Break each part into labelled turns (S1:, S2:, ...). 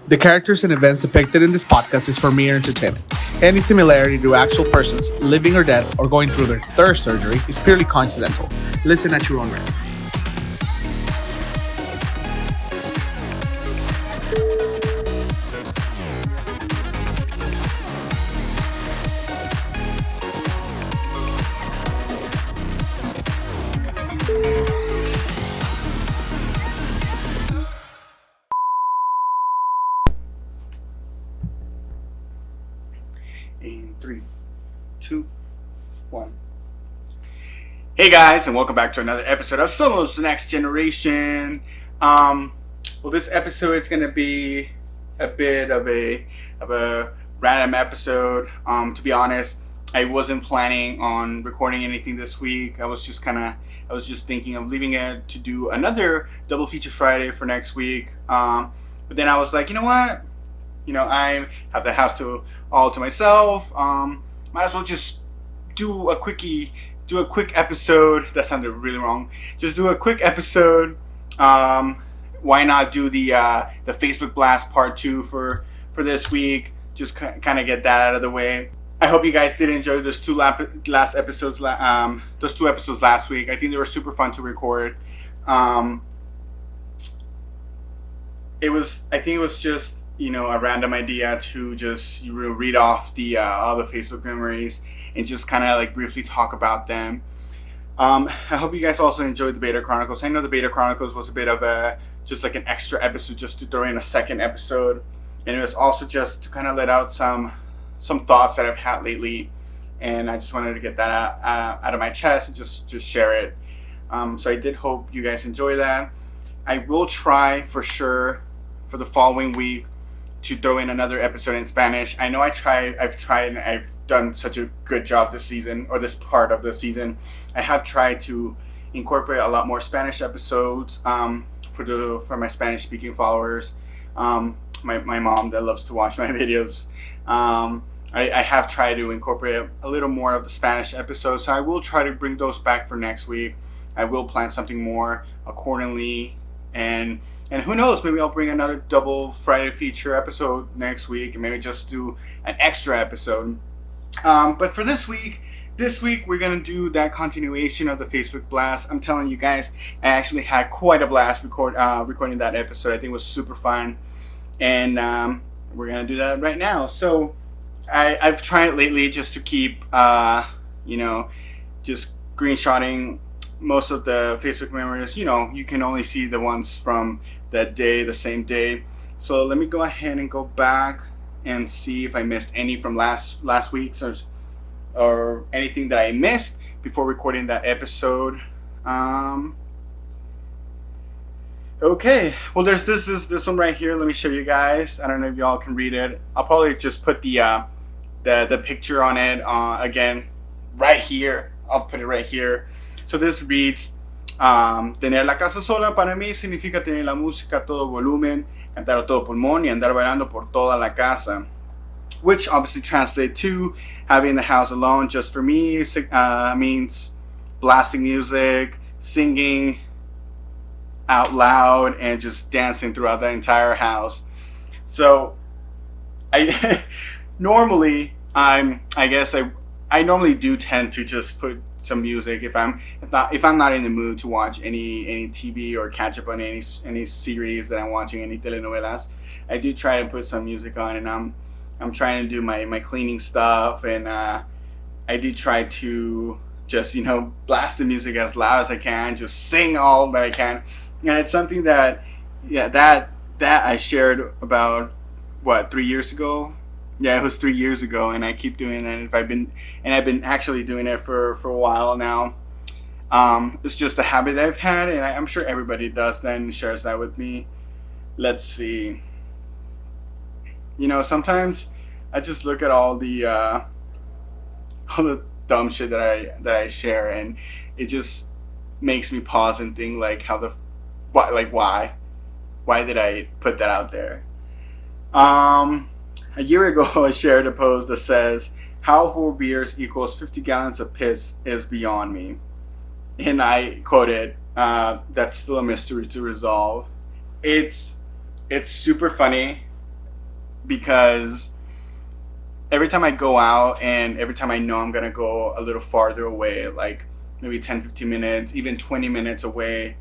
S1: The characters and events depicted in this podcast is for mere entertainment. Any similarity to actual persons, living or dead, or going through their third surgery is purely coincidental. Listen at your own risk.
S2: In 3, 2, 1. Hey guys, and welcome back to another episode of Somos the Next Generation. Well, this episode is gonna be a bit of a random episode. To be honest, I wasn't planning on recording anything this week. I was just thinking of leaving it to do another double feature Friday for next week. But then I was like, you know what? I have the house all to myself. Might as well just do a quick episode. That sounded really wrong. Just do a quick episode. Why not do the Facebook Blast Part 2 for this week? Just kind of get that out of the way. I hope you guys did enjoy those two episodes last week. I think they were super fun to record. It was just a random idea to just read off all the Facebook memories and just kind of like briefly talk about them. I hope you guys also enjoyed the Beta Chronicles. I know the Beta Chronicles was a bit of just like an extra episode just to throw in a second episode, and it was also just to kind of let out some thoughts that I've had lately, and I just wanted to get that out of my chest and just share it. So I did hope you guys enjoy that. I will try for sure for the following week to throw in another episode in Spanish. I know I've tried and I've done such a good job this season, or this part of the season. I have tried to incorporate a lot more Spanish episodes for my Spanish speaking followers. My mom that loves to watch my videos. I have tried to incorporate a little more of the Spanish episodes, so I will try to bring those back for next week. I will plan something more accordingly, and who knows, maybe I'll bring another double Friday feature episode next week, and maybe just do an extra episode. But for this week we're going to do that continuation of the Facebook Blast. I'm telling you guys, I actually had quite a blast recording that episode. I think it was super fun. And we're going to do that right now. So I've tried lately just to keep, just screenshotting most of the Facebook memories. You can only see the ones from that day, the same day. So let me go ahead and go back and see if I missed any from last week's or anything that I missed before recording that episode. Okay, well there's this one right here. Let me show you guys. I don't know if y'all can read it. I'll probably just put the picture on it again right here. I'll put it right here. So this reads, tener la casa sola para mí significa tener la música a todo volumen, cantar a todo pulmón y andar bailando por toda la casa. Which obviously translates to having the house alone just for me means blasting music, singing out loud, and just dancing throughout the entire house. So I normally I normally do tend to just put some music if I'm not in the mood to watch any TV or catch up on any series that I'm watching, any telenovelas. I do try to put some music on, and I'm trying to do my cleaning stuff, and I do try to just blast the music as loud as I can, just sing all that I can. And it's something that I shared about 3 years ago. Yeah, it was 3 years ago, and I keep doing it. I've been actually doing it for a while now. It's just a habit that I've had, and I'm sure everybody does that and shares that with me. Let's see. Sometimes I just look at all the dumb shit that I share, and it just makes me pause and think like why did I put that out there? A year ago, I shared a post that says, "How 4 beers equals 50 gallons of piss is beyond me." And I quoted, "That's still a mystery to resolve." It's super funny. because every time I go out and every time I know I'm gonna go a little farther away, like maybe 10, 15 minutes, even 20 minutes away,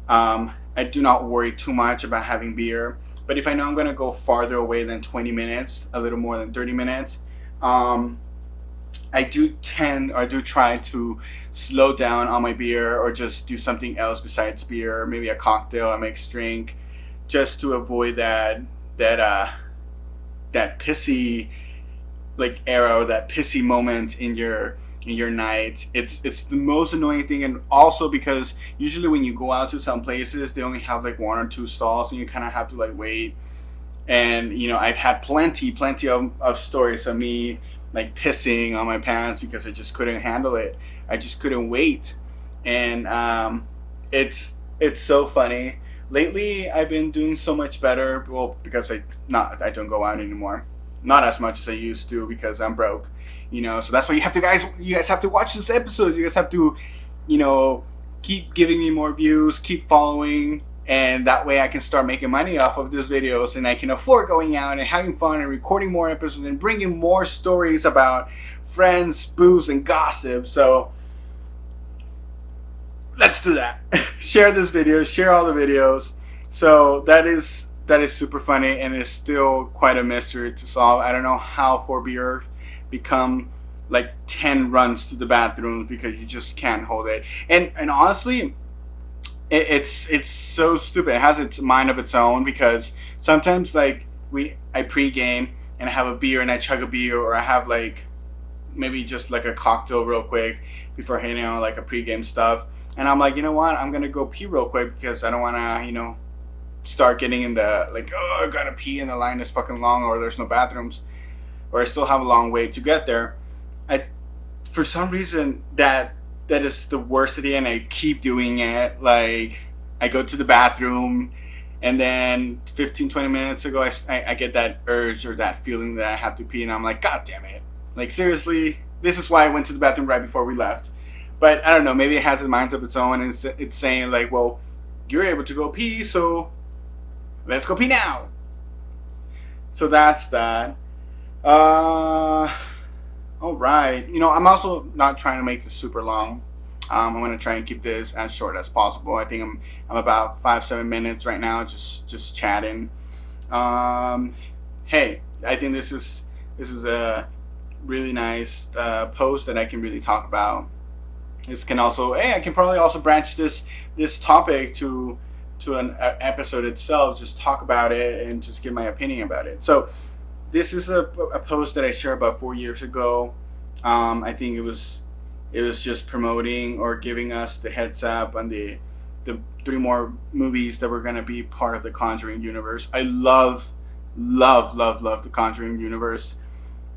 S2: I do not worry too much about having beer. But if I know I'm gonna go farther away than 20 minutes, a little more than 30 minutes, I do try to slow down on my beer or just do something else besides beer, maybe a cocktail, a mixed drink, just to avoid that pissy like arrow, that pissy moment in your night. It's the most annoying thing, and also because usually when you go out to some places, they only have like one or two stalls, and you kind of have to like wait. And I've had plenty of stories of me like pissing on my pants because I just couldn't handle it. I just couldn't wait, and it's so funny. Lately, I've been doing so much better. Well, because I don't go out anymore, not as much as I used to because I'm broke. So that's why you guys have to watch this episode. You guys have to, keep giving me more views, keep following, and that way I can start making money off of these videos, and I can afford going out and having fun and recording more episodes and bringing more stories about friends, booze, and gossip. So let's do that. Share this video, share all the videos. So that is super funny, and it's still quite a mystery to solve. I don't know how 4Beer become like 10 runs to the bathroom because you just can't hold it. And honestly, it's so stupid. It has its mind of its own, because sometimes like I pregame and I have a beer and I chug a beer, or I have like maybe just like a cocktail real quick before hitting on like a pregame stuff, and I'm like, you know what, I'm gonna go pee real quick because I don't want to start getting in the like, oh, I gotta pee and the line is fucking long, or there's no bathrooms, or I still have a long way to get there. For some reason that is the worst idea, and I keep doing it. Like I go to the bathroom, and then 15-20 minutes ago I get that urge or that feeling that I have to pee, and I'm like, god damn it, like seriously, this is why I went to the bathroom right before we left. But I don't know, maybe it has a mind of its own, and it's saying like, well, you're able to go pee, so let's go pee now. So that's that. All right. I'm also not trying to make this super long. I'm going to try and keep this as short as possible. I think I'm about 5-7 minutes right now, just chatting. Hey, I think this is a really nice post that I can really talk about. I can probably also branch this topic to an episode itself, just talk about it and just give my opinion about it. So this is a post that I shared about 4 years ago. I think it was just promoting or giving us the heads up on the 3 more movies that were going to be part of the Conjuring universe. I love the Conjuring universe.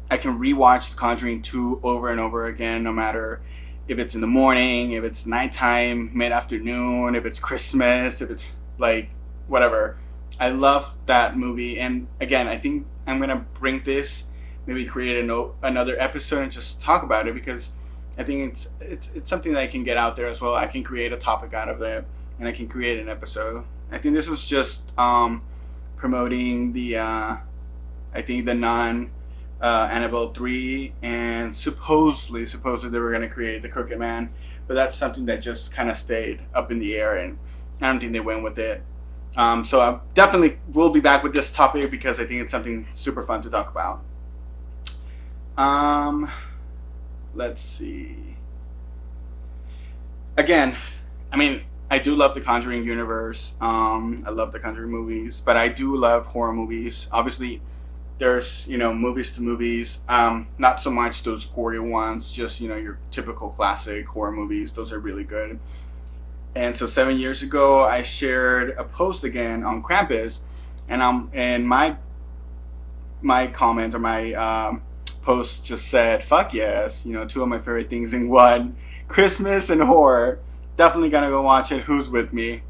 S2: I can rewatch the Conjuring 2 over and over again, no matter if it's in the morning, if it's nighttime, mid-afternoon, if it's Christmas, if it's like whatever. I love that movie, and again, I think I'm gonna bring this, maybe create another episode and just talk about it, because I think it's something that I can get out there as well. I can create a topic out of it, and I can create an episode. I think this was just promoting the the Nun, Annabelle 3, and supposedly they were gonna create the Crooked Man, but that's something that just kind of stayed up in the air, and I don't think they went with it. So I definitely will be back with this topic because I think it's something super fun to talk about. Let's see. Again, I mean, I do love the Conjuring universe. I love the Conjuring movies, but I do love horror movies. Obviously, there's, movies to movies. Not so much those gory ones, just, your typical classic horror movies. Those are really good. And so 7 years ago, I shared a post again on Krampus, and my comment or my post just said, "Fuck yes!" 2 of my favorite things in one: Christmas and horror. Definitely gonna go watch it. Who's with me?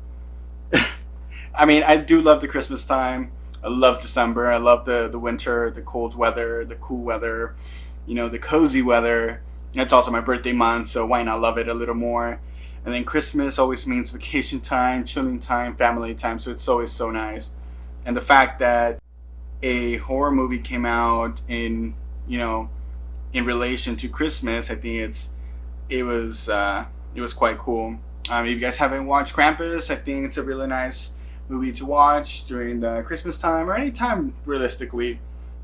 S2: I mean, I do love the Christmas time. I love December. I love the winter, the cold weather, the cool weather, the cozy weather. It's also my birthday month, so why not love it a little more? And then Christmas always means vacation time, chilling time, family time, so it's always so nice. And the fact that a horror movie came out in, in relation to Christmas. I think it was it was quite cool. If you guys haven't watched Krampus, I think it's a really nice movie to watch during the Christmas time or any time realistically.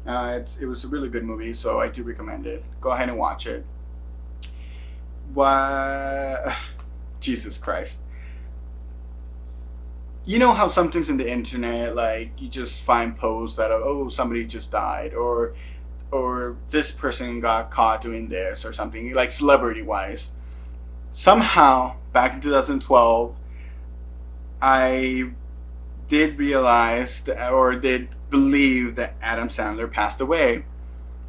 S2: It was a really good movie, so I do recommend it. Go ahead and watch it. What? Jesus Christ. You know how sometimes in the internet, like, you just find posts that are, oh, somebody just died, or this person got caught doing this or something, like celebrity wise. Somehow, back in 2012, I did realize that, or did believe that Adam Sandler passed away.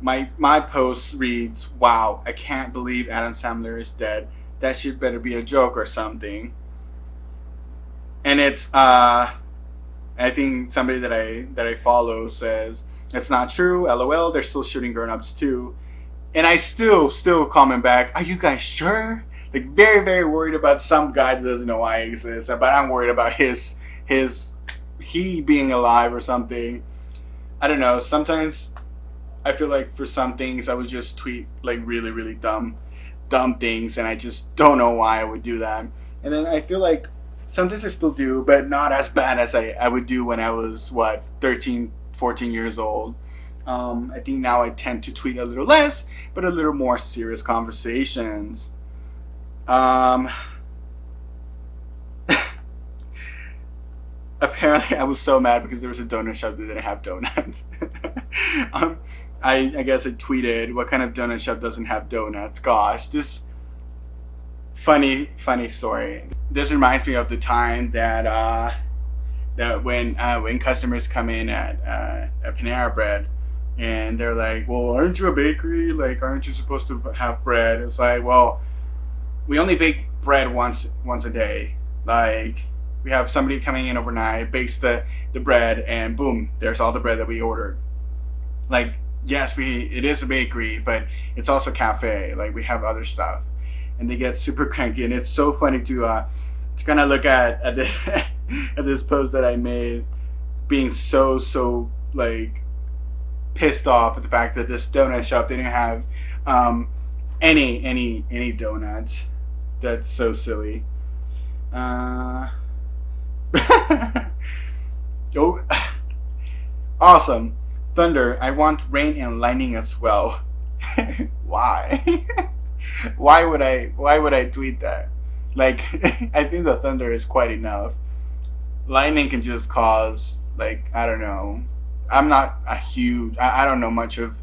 S2: My post reads, "Wow, I can't believe Adam Sandler is dead. That shit better be a joke or something." And it's I think somebody that I follow says it's not true. LOL. They're still shooting Grown Ups too, and I still comment back. Are you guys sure? Like, very very worried about some guy that doesn't know why I exist, but I'm worried about his he being alive or something. I don't know. Sometimes I feel like for some things I would just tweet like really really dumb things, and I just don't know why I would do that. And then I feel like sometimes I still do, but not as bad as I would do when I was, what, 13, 14 years old. I think now I tend to tweet a little less, but a little more serious conversations. Um, Apparently, I was so mad because there was a donut shop that didn't have donuts. um, I guess I tweeted, what kind of donut shop doesn't have donuts? Gosh, this funny story. This reminds me of the time that when customers come in at Panera Bread, and they're like, "Well, aren't you a bakery? Like, aren't you supposed to have bread?" It's like, well, we only bake bread once a day. Like, we have somebody coming in overnight, bakes the bread, and boom, there's all the bread that we ordered. Like, yes, it is a bakery, but it's also a cafe. Like, we have other stuff, and they get super cranky, and it's so funny to kind of look at this, at this post that I made, being so like pissed off at the fact that this donut shop didn't have any donuts. That's so silly. Uh, oh, awesome. Thunder. I want rain and lightning as well. Why? Why would I tweet that? Like, I think the thunder is quite enough. Lightning can just cause, like, I don't know. I'm not a huge. I don't know much of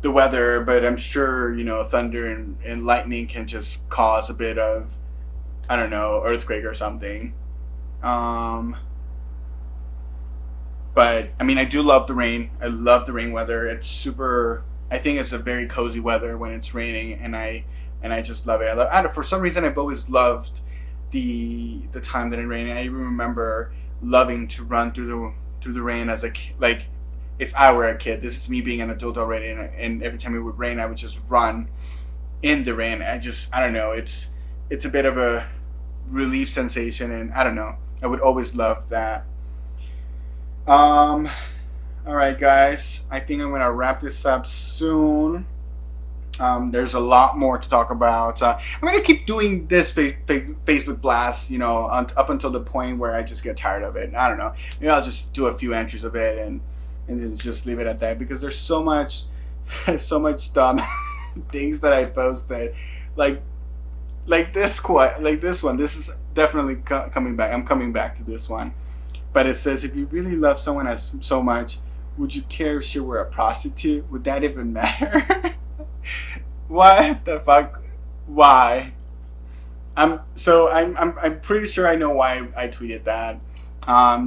S2: the weather, but I'm sure thunder and lightning can just cause a bit of, I don't know, earthquake or something. Um, but I mean, I do love the rain. I love the rain weather. It's super. I think it's a very cozy weather when it's raining, and I just love it. I don't, for some reason, I've always loved the time that it rained. I even remember loving to run through the rain as a like, if I were a kid. This is me being an adult already, and every time it would rain, I would just run in the rain. I don't know. It's a bit of a relief sensation, and I don't know. I would always love that. Um, all right, guys. I think I'm gonna wrap this up soon. There's a lot more to talk about. I'm gonna keep doing this Facebook blast, up until the point where I just get tired of it. I don't know. Maybe I'll just do a few entries of it and then just leave it at that, because there's so much, so much dumb things that I posted, like this one. This is definitely coming back. I'm coming back to this one, but it says, if you really love someone as so much, would you care if she were a prostitute? Would that even matter? What the fuck? Why? I'm pretty sure I know why I tweeted that.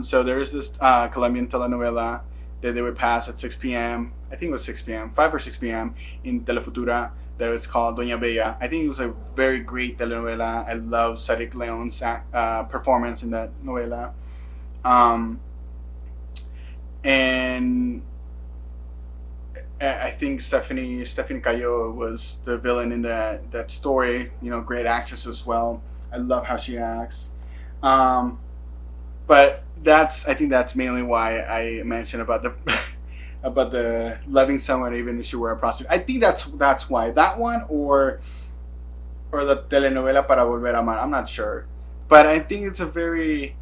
S2: So there's this Colombian telenovela that they would pass at 6 p.m. I think it was 6 p.m., 5 or 6 p.m. in Telefutura, that was called Doña Bella. I think it was a very great telenovela. I love Cedric Leon's performance in that novela. And I think Stephanie Cayo was the villain in that story. Great actress as well. I love how she acts. But I think that's mainly why I mentioned about the about the loving someone even if she were a prostitute. I think that's why that one, or the telenovela para volver a amar. I'm not sure, but I think it's a very,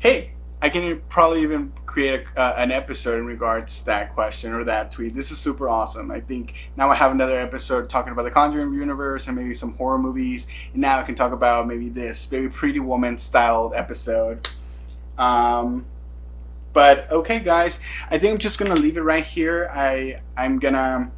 S2: hey, I can probably even create an episode in regards to that question or that tweet. This is super awesome. I think now I have another episode talking about the Conjuring universe and maybe some horror movies, and now I can talk about maybe this very Pretty Woman styled episode. But okay, guys, I think I'm just gonna leave it right here. I'm gonna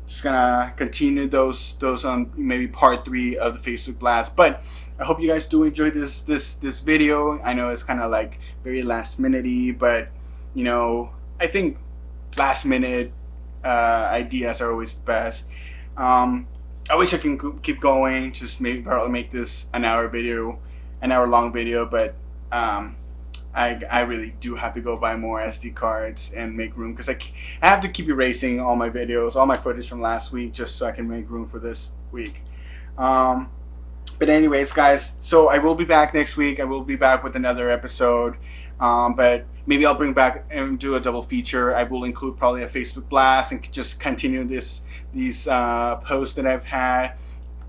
S2: just gonna continue those on maybe part 3 of the Facebook blast. But I hope you guys do enjoy this video. I know it's kind of like very last minute-y, but you know, I think last minute ideas are always the best. I wish I can keep going. Just maybe probably make this an hour long video, but I really do have to go buy more SD cards and make room, because I have to keep erasing all my videos, all my footage from last week, just so I can make room for this week. But anyways, guys, so I will be back next week. I will be back with another episode, but maybe I'll bring back and do a double feature. I will include probably a Facebook blast and just continue these posts that I've had.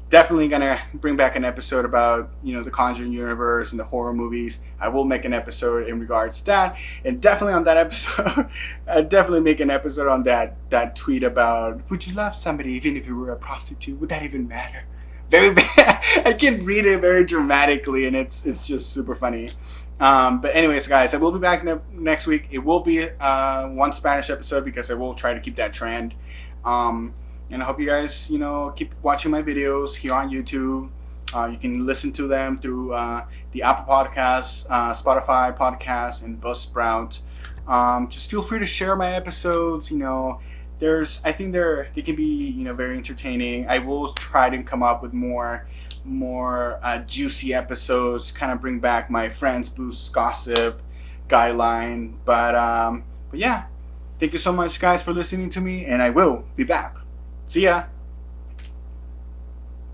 S2: Definitely gonna bring back an episode about, you know, the Conjuring universe and the horror movies. I will make an episode in regards to that, and definitely on that episode, I'll definitely make an episode on that tweet about, would you love somebody even if you were a prostitute? Would that even matter? Very bad. I can read it very dramatically, and it's just super funny. But anyways, guys, I will be back next week. It will be one Spanish episode, because I will try to keep that trend. And I hope you guys, you know, keep watching my videos here on YouTube. You can listen to them through the Apple Podcasts, Spotify Podcasts, and Buzzsprout. Just feel free to share my episodes. You know, I think they can be, you know, very entertaining. I will try to come up with more juicy episodes, kind of bring back my Friends Boost Gossip guideline. But yeah, thank you so much, guys, for listening to me, and I will be back. See ya.